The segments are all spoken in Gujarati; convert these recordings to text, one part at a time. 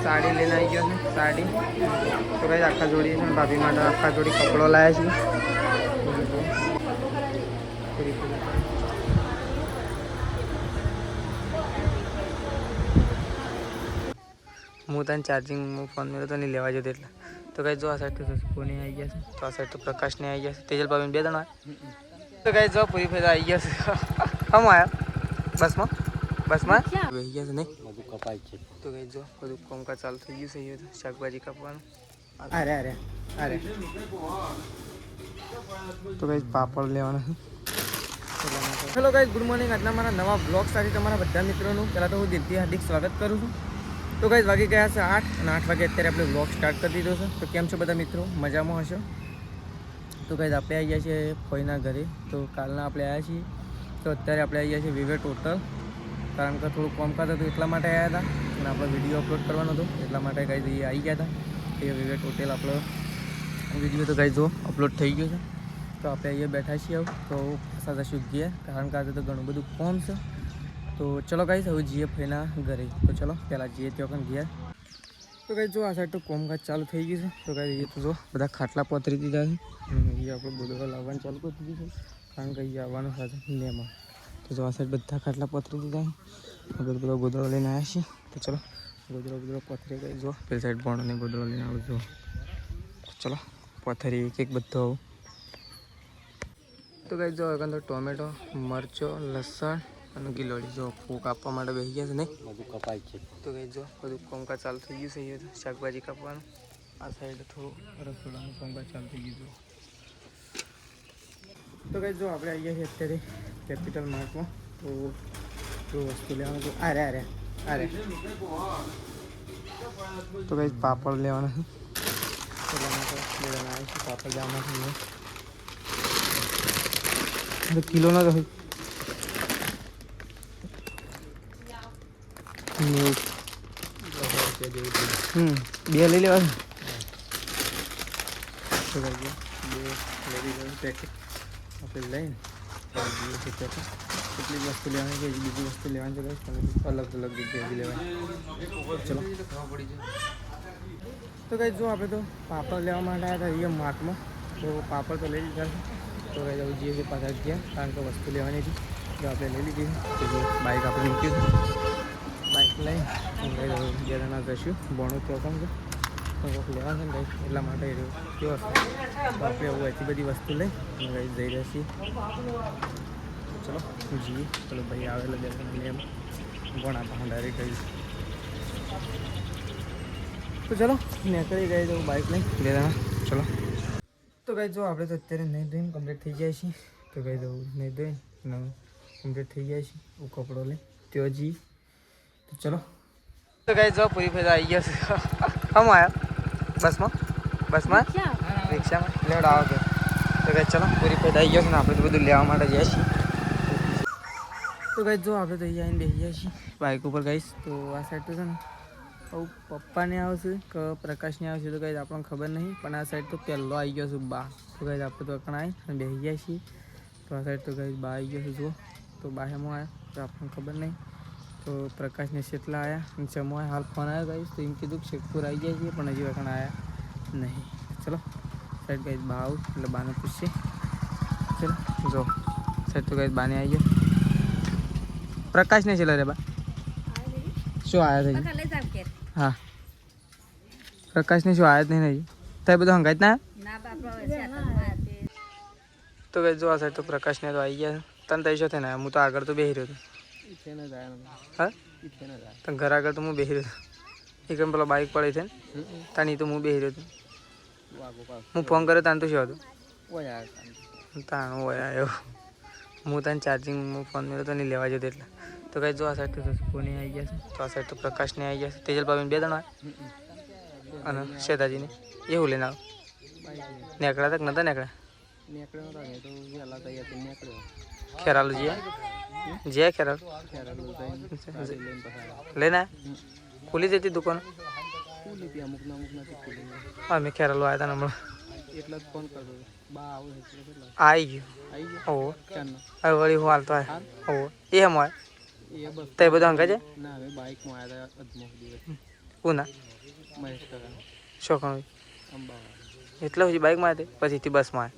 साड़ी लेना आई गया है साड़ी तो भाई आखा जोड़ी है भाभी माटे आखा जोड़ी कपड़ो लाया छे हूँ तने चार्जिंग फोन में तो नहीं लेवा जो एट तो कहीं जो आ साइड तो सस्को नहीं आई गया तो आ साइड तो प्रकाश नहीं आई गया तेजल भाभी बे जण तो कहीं जो पूरी फेर आई गया हम आया बस में वही गया नहीं कपाई तो कहीं जो બધું કામકાજ ચાલુ થઈ ગયું છે શાકભાજી કાપવાનું અરે તો કઈ પાપડ લેવાનો છે હેલો ગાઈસ ગુડ મોર્નિંગ આજના મારા નવા બ્લોગ સાથે તમારા બધા મિત્રોનું પહેલાં તો હું દિલથી હાર્દિક સ્વાગત કરું છું તો ગાઈસ વાગી ગયા છે 8 અને 8 વાગે અત્યારે આપણે બ્લોગ સ્ટાર્ટ કરી દીધો છે તો કેમ છો બધા મિત્રો મજામાં હશો તો ગાઈસ આપણે આવી ગયા છીએ ફોઈના ઘરે તો કાલના આપણે આવ્યા છીએ તો અત્યારે આપણે આવી ગયા છીએ વિવેટ હોટલ કારણ કે થોડું કામકાજ હતું એટલા માટે આવ્યા હતા અને આપણે વિડીયો અપલોડ કરવાનો હતો એટલા માટે ગાઈસ એ આવી ગયા હતા એ વિવેટ હોટેલ આપણો વિડીયો તો ગાઈસ જો અપલોડ થઈ ગયો છે તો આપણે અહીંયા બેઠા છીએ તો પાછા જશું ગયા કારણ કે આજે તો ઘણું બધું કામ છે તો ચલો ગાઈસ હવે જઈએ ફઈના ઘરે તો ચલો પહેલાં જઈએ ત્યાં ગયા તો ગાઈસ જો આ સાઈડ તો કામકાજ ચાલુ થઈ ગયું છે તો ગાઈસ એ તો જો બધા ખાટલા પથરી દીધા છે અહીંયા આપણે ગોદડો લાવવાનું ચાલુ કરી દીધું છે કારણ કે અહીંયા આવવાનું સાથે લેમાં તો જો આ સાઈડ બધા ખાટલા પથરી દીધા છે આપણે બધો ગોદડો લઈને આવ્યા છીએ તો ચલો ગોદડો પથરી ગઈ જો પેલી સાઈડ ભણને ગોદડો લઈને આવજો ચલો પથરી એક બધો તો ગાઈસ જો এখন તો ટોમેટો મરચો લસણ અને ગિલોડી જો ફૂ કાપવા માટે બેસી ગયા છે નહીં બધું કપાય છે તો ગાઈસ જો બધું કામકાજ ચાલુ થઈ ગયું છે અહીંયા શાકભાજી કાપવાનું આ સાઈડ થોડું રસોડાનું કામકાજ ચાલુ થઈ ગયું તો ગાઈસ જો આપણે આવી ગયા છીએ અત્યારે કેપિટલ માર્ટમાં તો જો વસ્તુ લેવાનું તો અરે તો ગાઈસ પાપડ લેવાના છે પાપડ લેવાના છે કિલો ના તો બે લઈ લેવા પેકેટ આપણે લઈને કેટલીક વસ્તુ લેવાની છે બીજી વસ્તુ લેવાની છે અલગ અલગ જગ્યાએથી લેવાની ચલો તો કઈ જો આપણે તો પાપડ લેવા માટે આવ્યા હતા અહીંયા માર્ટમાં તો પાપડ તો લઈ લીધા છે તો કઈ જવું જઈએ પાછા ગયા કારણ કે વસ્તુ લેવાની હતી તો આપણે લઈ લીધી તો બાઇક આપણે મૂક્યું બાઇક લઈ બે જણા જઈશું ભણું તો પણ છે તો લેવાનું છે ને એટલા માટે કેવો હશે તો આપણે એવું એટલી બધી વસ્તુ લઈ જઈ રહ્યા છીએ ચલો જી ચલો ભાઈ આવેલો બે એમ ભણા પણ ડાયરેક્ટ ગઈ તો ચલો નીકળી ગઈ તો બાઇક લઈ બે જણા ચલો તો કઈ જો આપણે તો અત્યારે નહીં ધોઈને કમ્પ્લીટ થઈ જાય છીએ તો કઈ દઉં નહીં ધોઈને કમ્પ્લીટ થઈ જાય છે હું કપડો લઈ त्यो જી તો ચલો તો કઈ જો પૂરી ફેર આવી ગયા છે હમ આવ્યા બસમાં રિક્ષામાં લેવડ આવો કે તો કઈ ચલો પૂરી ફેર આવી ગયો છે ને આપણે તો બધું લેવા માટે જઈએ છીએ તો કઈ જો આપણે તો અહીંયા આવીને બેસી ગયા છીએ બાઇક ઉપર ગઈશ તો આ સાઈડ તો છે ને આવું પપ્પાને આવશે કે પ્રકાશને આવશે તો કંઈ આપણને ખબર નહીં પણ આ સાઈડ તો પહેલો આવી ગયો છું બા તો કંઈ આપણે તો અકણ આવી અને બેસી ગયા છીએ તો આ સાઈડ તો કંઈ બા આવી ગયો છે જુઓ તો બા હેમો આવ્યા તો આપણને ખબર નહીં તો પ્રકાશને કેટલા આવ્યા અને ચમો આવ્યા હાલ ફોન આવ્યો ગઈશ તો એમ કીધું કે શેખપુર આવી ગયા છીએ પણ હજી અકણ આવ્યા નહીં ચલો સાઈડ ગઈ બા આવું એટલે બાને પૂછીએ ચલો જો સાઈડ તો ગઈ બાને આવી ગયો પ્રકાશને છેલ્લા રે બા શું આવ્યા થઈ હા પ્રકાશને શું આવ્યા જ નહીં નહીં ત્યાં બધું હંગાત ના તો કઈ જો આ સાઈડ તો પ્રકાશને તો આવી ગયા તને તઈ છો ને હું તો આગળ તો બેસી રહ્યો હતો હા તને ઘર આગળ તો હું બેસી રહ્યો હતો એક પેલો બાઇક પડે છે ને તાની તો હું બેસી રહ્યો હતો હું ફોન કર્યો તાને તો શું હતું તાણું હોય આવ્યો હું તને ચાર્જિંગ ફોન મેળ્યો તો નહીં લેવા જતો એટલે તો કઈ જો આ સાઈડ તો સસ્કો નહીં આવી ગયા છે તો આ સાઈડ તો પ્રકાશને આવી ગયા છે તેજલ ભાભીને બે જણા અને શેતાજીને એવું લઈને આવો નીકળ્યા તક નતા નીકળ્યા ખેરાલુ જે ખેરાલુ લઈને ખુલી જતી દુકાન હા મેં ખેરાલુ આવ્યા હતા હમણાં એટલે જ ફોન કરતો આવી ગયો ઓહો હવે વળી હું હાલતો આવે ઓહો એ એમ હોય તે બધા હંકા છે કોના શું કણ એટલે પછી બાઇકમાં હતી પછી થી બસમાં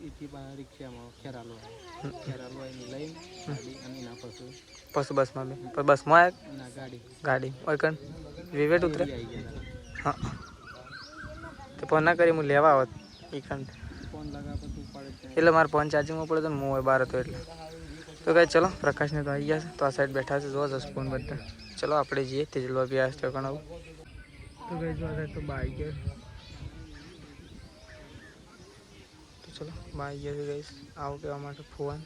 પછી બસમાં બે બસમાં ગાડી ઓય કણ વિવેટ ઉતરે હા તો ફોન ના કરી હું લેવા આવત એ કણ એટલે મારે ફોન ચાર્જિંગમાં પડે તો હું બહાર હતો એટલે તો કાંઈ ચલો પ્રકાશને તો આવી ગયા છે તો આ સાઈડ બેઠા છે જોવા જશે ફોન બધા ચલો આપણે જઈએ તેજલવા બી આવ્યા છે કણ આવું તો કઈ જોવા તો બાઈ ગયા તો ચલો બાઈ ગયા છે ગઈશ આવું કહેવા માટે ફોન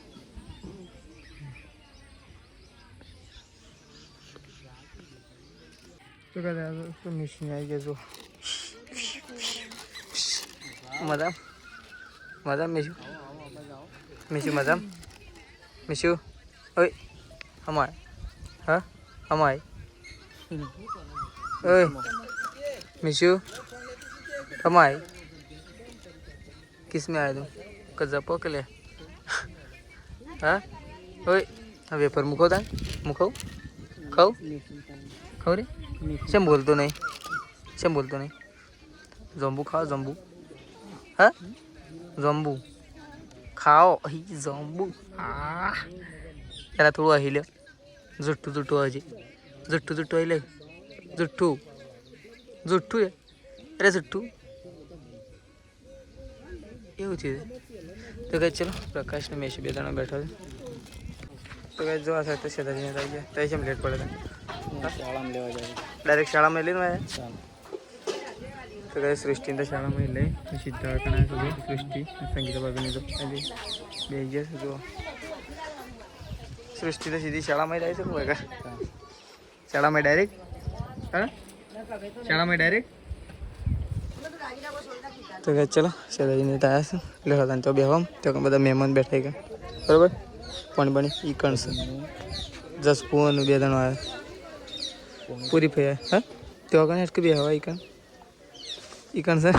તો કહેતા મિશિંગ આવી ગયા જો મજામ મજામ મિશુ મજામ મિશુ ઓય અમાય હા અમાય ઓય मिशु हमारे किस में आए तुम कज़ापो के लिए हाँ ओए वेपर मुखो था मुखो खाओ खाओ रे सेम बोलतो नहीं जम्बू खाओ जम्बू हाँ जम्बू खाओ ही जम्बू यार थोड़ा हिले जुट्टू जुट्टू हजी जुट्टू हिले जुट्टू जुट्टू है अरे जुट्टू એવું છે તો કઈ ચલો પ્રકાશને મેશ બે જણા બેઠા છે તો કઈ જોવા સાથે સેદાજીને આવી ગયા તો કેમ લેટ પડે શાળામાં લેવા જાય ડાયરેક્ટ શાળામાં લઈને આવ્યા તો કઈ સૃષ્ટિને તો શાળામાં લઈ સીધા કણા છે સૃષ્ટિ સંગીતા ભાભીને તો બે ગયા છે જો સૃષ્ટિ તો સીધી શાળામાં જાય છે કોઈ શાળામાં ડાયરેક્ટ હા શાળામાં ડાયરેક્ટ તો કે ચલો સેદાજીને ત્યાં છે એટલે હતા તો બેહવામ તો બધા મહેમાન બેઠા ગયા બરાબર પાણી પાણી ઈ કણ છે જસપુન બે જણો આવ્યા પૂરી ફયા હા તેવા કણ એટલું બે હવા ઈ કણ છે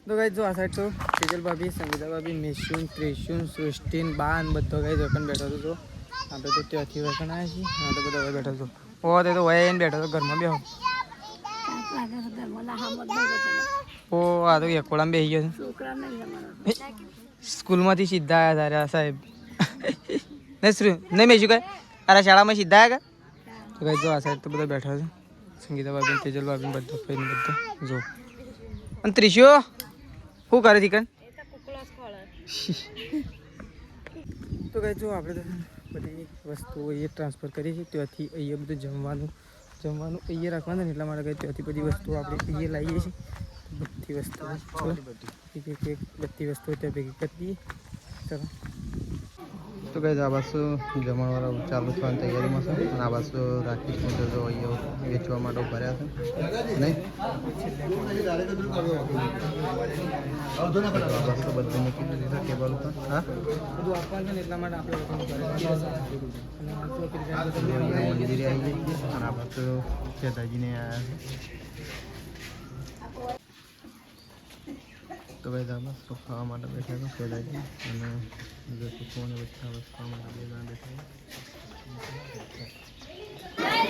તો કઈ જો આ સાઈડ તો તેજલ ભાભી સંગીતા ભાભી મિશુન ત્રિશુન સૃષ્ટિન બાન બધો કઈ જોકન બેઠો હતો તો આપણે તો ત્યાંથી વખણ આવ્યા છીએ હા તો બધા હવે બેઠો હતો ઓ તે તો વયા બેઠો હતો ઘરમાં બેહો ઓ આ તો એકોડામાં બેસી ગયો છે સ્કૂલમાંથી સીધા આવ્યા તારે સાહેબ નહીં મેં શું કહે તારા શાળામાં સીધા આવ્યા તો કઈ જો આ સાઈડ તો બધા બેઠા છે સંગીતા ભાભી તેજલ ભાભી બધો ફઈને બધા જો અને ત્રિશો શું કરે ચિકન તો કઈ જો આપણે તો બધી વસ્તુઓ અહીંયા ટ્રાન્સફર કરીએ છીએ ત્યાંથી અહીંયા બધું જમવાનું અહીંયા રાખવાનું ને એટલા માટે કઈ ત્યાંથી બધી વસ્તુઓ આપણે અહીંયા લાવીએ છીએ બધી વસ્તુઓ ચલો એક બધી વસ્તુઓ ત્યાં ભેગી કરી દઈએ ચલો તો કઈ આ બાજુ જમણવાળા ચાલુ થવાની તૈયારીમાં છે અને આ બાજુ રાકેશને તો અહીંયા વેચવા માટે ભર્યા છે નહીં આ બાજુ બધું મૂકી દીધું છે ટેબલ ઉપર હા બધું આપવાનું છે ને એટલા માટે આપણે મંદિરે આવી જઈએ અને આ બાજુ સેદાજીને આવ્યા તો ભાઈ દાદા તો ખાવા માટે બેઠા હતા સેદાજી અને જો સુખોને બધા વસ્તુ માટે બે જણા બેઠા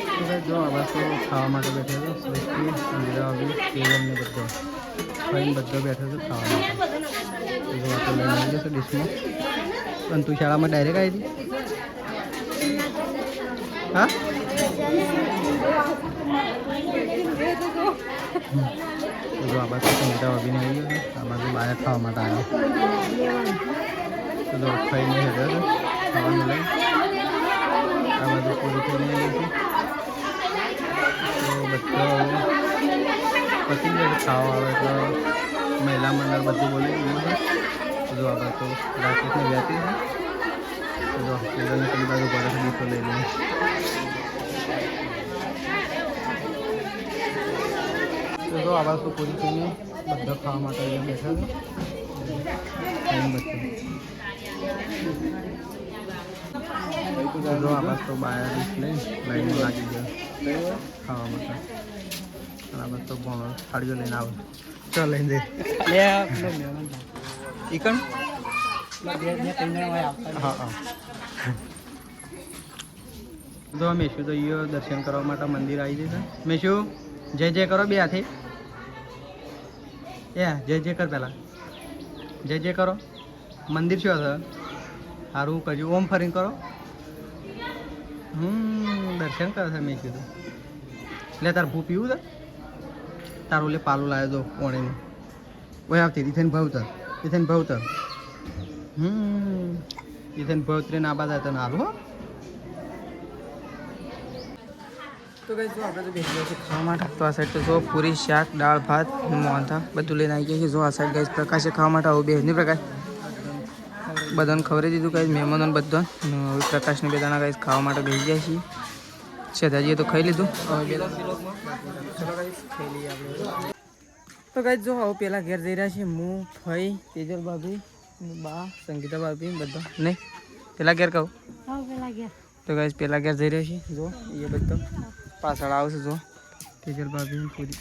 તો ભાઈ જો આ બાજુ ખાવા માટે બેઠા હતા સૃષ્ટિ સંગીતા ભાભી તેજલને બધો ખાઈને બધો બેઠો હતો ખાવા માટે જો આપણે લઈને આવી જશે ડિશમાં પણ તું શાળામાં ડાયરેક્ટ આવી હતી હા જો આ બાજુ સંગીતા ભાભીને આવી ગયો આ બાજુ બહાર ખાવા માટે આવ્યો તો ખાઈને હેઠળ ખાવાનું લઈ આ બાજુ પૂરી થઈને આવી છે તો બધો પછી જ ખાવા આવે એટલે મહિલા મંડળ બધું બોલી જો આ બાજુ રાકેશને વ્યાતી છે જો પેલાની પેલી બાજુ ભરે દીસો લઈ લઈએ તો આ બાજુ પૂરી થઈને બધા ખાવા માટે અહીંયા બેઠા છે જો આ બાજુ તો બહાર ડીશ લઈને લાગી ગયો ખાવા માટે આ બાજુ તો ભણો થાળીઓ લઈને આવે ચાલ લઈને ઈ કણ હા હા તો મેશુ તો અહીંયા દર્શન કરવા માટે મંદિર આવી જશે. મેશુ જય જય કરો બે હાથે. જય જય કર પહેલાં. જય જય કરો. મંદિર શું હશે? સારું કરજો. ઓમ ફરીને કરો. દર્શન કરે છે મેશુ તો. લે તાર ભૂ પીવું છે તારું લે પાલું લાવ્યો દો પાણીનું. ઓય આવતી ઇથેન ભાવતર ઇથેન ભાવતર ઇથેન ભાવતરે ના બાદ તને હાલ હો. તો કઈ જો આપણે તો બેસી ગયા છે ખાવા માટે. તો આ સાઈડ તો જો પૂરી શાક દાળ ભાત મોહનથા બધું લઈને આવી ગયા છે. જો આ સાઈડ ગઈ પ્રકાશે ખાવા માટે આવું બેસની પ્રકાશ બધાને ખવડાવી દીધું કઈ મહેમાનોને બધા. હવે પ્રકાશને બે દાણા કઈ ખાવા માટે બેસી જાય છીએ. શેધાજીએ તો ખાઈ લીધું. તો કઈ જો હવે પેલા ઘેર જઈ રહ્યા છે. હું ફઈ તેજલ ભાભી બા સંગીતા ભાભી બધા નહીં પેલા ઘેર કહું તો કઈ પેલા ઘેર જઈ રહ્યા છીએ. જો એ બધો પાછળ આવશે. જો તેજલ ભાભી પૂરી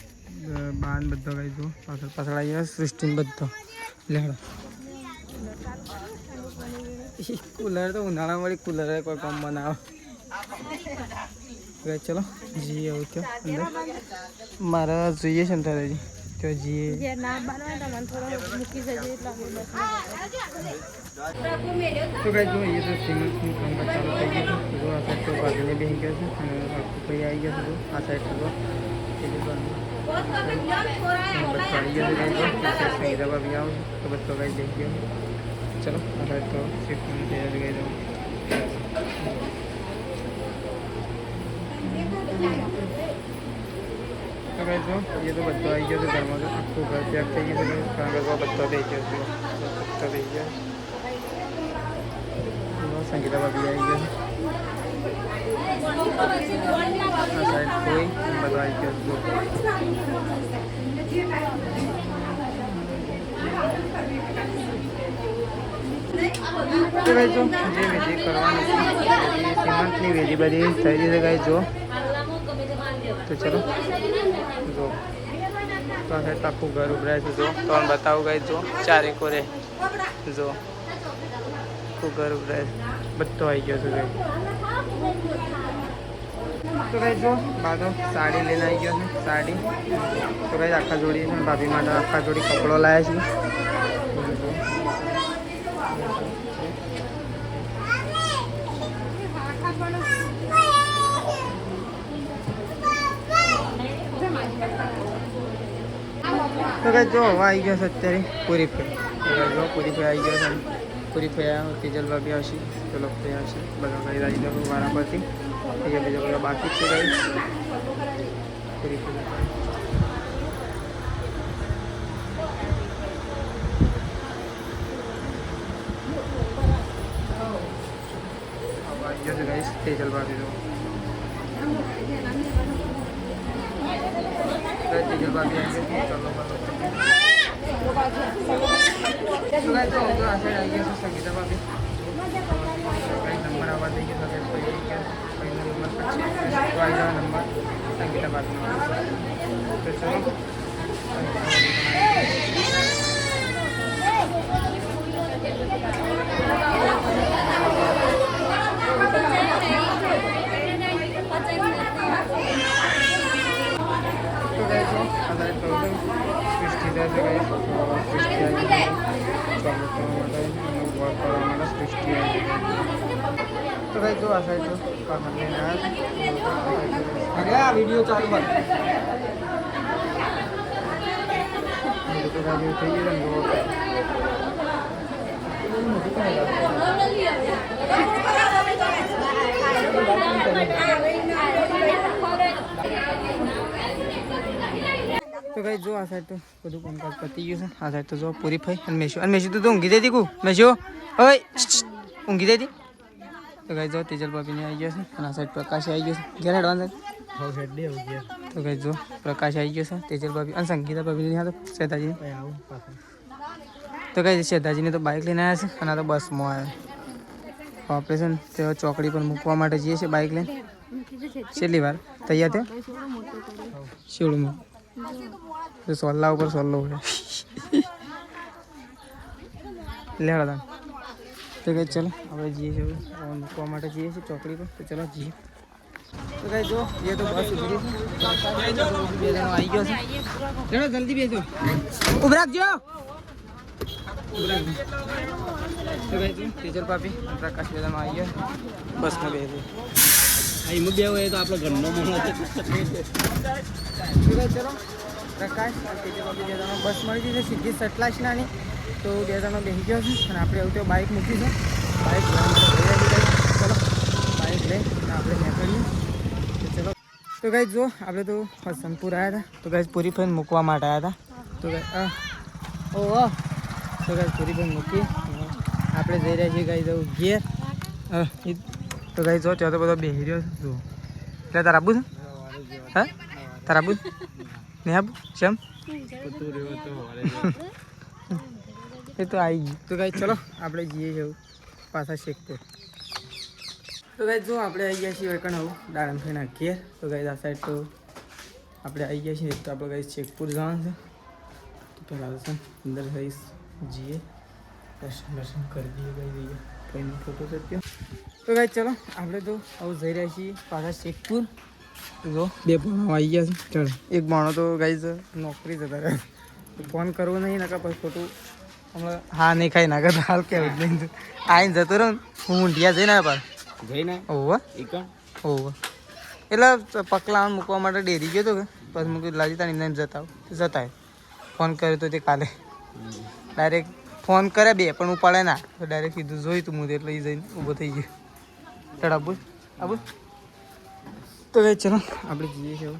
બાન બધો કઈ જો પાછળ પાછળ આવી ગયા. સૃષ્ટિને બધો લેડો કુલર તો ઉનાળા વાળી કુલર કોઈ કામ બનાવો. ચલો જી આવું તો અંદર મારા જોઈએ છે ને તારે તો જી તો કઈ જોઈએ તો સિમેન્ટનું કામકાજ ચાલુ થઈ ગયું. જો આ સાઈડ તો ભાગીને બેસી ગયો છે અને આખું કઈ આવી ગયો છે. આ સાઈડ તો સંગીતા ભાભી આવું તો બધો કઈ જઈ ગયો. ચલો આ સાઈડ તો શિફ્ટની તૈયારી કરી દઉં. તો કઈ જો એ તો બધો આવી ગયો છે ઘરમાં. તો આખું ઘર પેક થઈ ગયું છે કારણ કે બધો થઈ ગયો છે. બધો થઈ ગયો. સંગીતા ભાભી આવી ગયો છે. આ સાઈડ કોઈ બધો આવી ગયો છે. તો કઈ જો જે વિધિ કરવાની છે સિમેન્ટની વિધિ બધી થઈ જશે કઈ જો. તો ચલો જો તો આ સાઈડ આખું ઘર ઉભરાય છે. જો તમને બતાવું ગઈ જો ચારે કોરે જો આખું ઘર ઉભરાય છે. બધો આવી ગયો છે કઈ. તો કઈ જો બાદો સાડી લઈને આવી ગયો છે. સાડી તો કઈ આખા જોડી છે ભાભી માટે આખા જોડી કપડો લાવ્યા છે. તો કઈ જો હવે આવી ગયો છે અત્યારે પૂરી ફે. જો પૂરી ફે આવી ગયો છે. પૂરી ફે તેજલ ભાભી આવશે તો લોકો આવશે બધા કઈ આવી ગયો વારા પરથી. અહીંયા બીજા બધા બાકી છે કઈ પૂરી ફે. આવી ગયો છે કઈ તેજલ ભાભી તો તેજલ ભાભી આવી ગઈ. ચલો આ સાઈડ આવી ગયા છે સંગીતા ભાભી. કઈ નંબર આવવા દઈ ગયો પહેલો નંબર પછી તો આવી જવા નંબર સંગીતા ભાભી. તો ચલો તો કઈ જો આ સાઈડ વિડીયો ચાલુ હોય થઈ ગયું. તો કઈ જો આ સાઈડ તો બધું કામકાજ પતી ગયું છે. આ સાઈડ તો જો પૂરી ફઈ અને મેશુ તો ઊંઘી જતી કુ મેશુ ઓય ઊંઘી જતી. તો કઈ જો તેજલ ભાભીને આવી ગયો છે અને આ સાઈડ પ્રકાશ આવી ગયો છે. ઘેર એડવાન્સ તો કઈ જો પ્રકાશ આવી ગયો છે તેજલ ભાભી અને સંગીતા ભાભી તો શેતાજી. તો કઈ શેતાજીને તો બાઇક લઈને આવ્યા છે અને આ તો બસમાં આવ્યા ઓપરેશન તે ચોકડી પર મૂકવા માટે જઈએ છીએ બાઇક લઈને. છેલ્લી વાર તૈયાર થયો શિવડમાં તો સોલ્લા ઉપર સોલ્લો હોય લેવા. તો કઈ ચલો આપણે જઈએ છીએ મૂકવા માટે જઈએ છીએ ચોકડી પર. તો ચલો જઈએ. તો કઈ જો એ તો બસ ઉભી રહી છે. બે જણો આવી ગયો છે. ચલો જલ્દી બેસો. ઉભા રાખજો. તો કઈ જો ટીચર પાપી પ્રકાશ બે જણો આવી ગયા બસમાં બેસો. એમાં બે હોય તો આપણો ઘરનો માણસ તો કઈ ચલો પ્રકાશ ટીચર પાપી બે જણો બસ મળી જશે સીધી સટલાસનાની. તો બે જણો બેસી ગયો છે અને આપણે એવું તો બાઇક મૂકી છે. બાઇક ચલો બાઇક લઈ આપણે નીકળીએ. ચલો તો ગાઈ જો આપણે તો હસનપુર આવ્યા હતા. તો ગાઈ પૂરી ફેન મૂકવા માટે આવ્યા હતા. તો ગાઈ ઓહો તો ગાઈ પૂરી ફેન મૂકી આપણે જઈ રહ્યા છીએ ગાઈ જવું ઘેર. તો ગાઈ જો ત્યાં તો બધો બેસી રહ્યો છે. જો એટલે તારા આબુ છે હા તારા આબુ નહીં આબુ કેમ એ તો આવી ગયું. તો ગાઈ ચલો આપણે જઈએ જવું પાછા શેખપુર. તો ગાઈ જો આપણે આવી ગયા છીએ કણ આવું દાડમફીના ઘેર. તો ગાઈ આ સાઈડ તો આપણે આવી ગયા છીએ. એક તો આપણે ગાઈ શેખપુર જવાનું છે. તો પહેલાં દર્શન અંદર જઈશ જઈએ દર્શન કરી દઈએ ગાઈ જઈએ કોઈનો ફોટો સત્યો. તો ગાઈ ચલો આપણે તો આવું જઈ રહ્યા છીએ પાછા શેખપુર. જો બે ભણો આવી ગયા છે. ચાલો એક ભણો તો ગાઈ નોકરી જતા રહે ફોન કરવો નહીં નકા પછી ખોટું હમણાં હા નહીં ખાઈ નાખે તો હાલ કેવું જ નહીં આવીને જતો રહું હું ઊંઢિયા જઈને આવ્યા જઈને ઓહો ઓહો એટલે પકલા મૂકવા માટે ડેરી ગયો હતો કે પછી મૂકી લાજી તાની એમને જતા ફોન કર્યો તો તે કાલે ડાયરેક્ટ ફોન કરે બે પણ ઉપાડે ના તો ડાયરેક્ટ કીધું જોઈ તું મુદે એટલે એ જઈને ઊભો થઈ ગયો. ચડ આબુ આબુ તો કઈ ચલો આપણે જઈએ છીએ.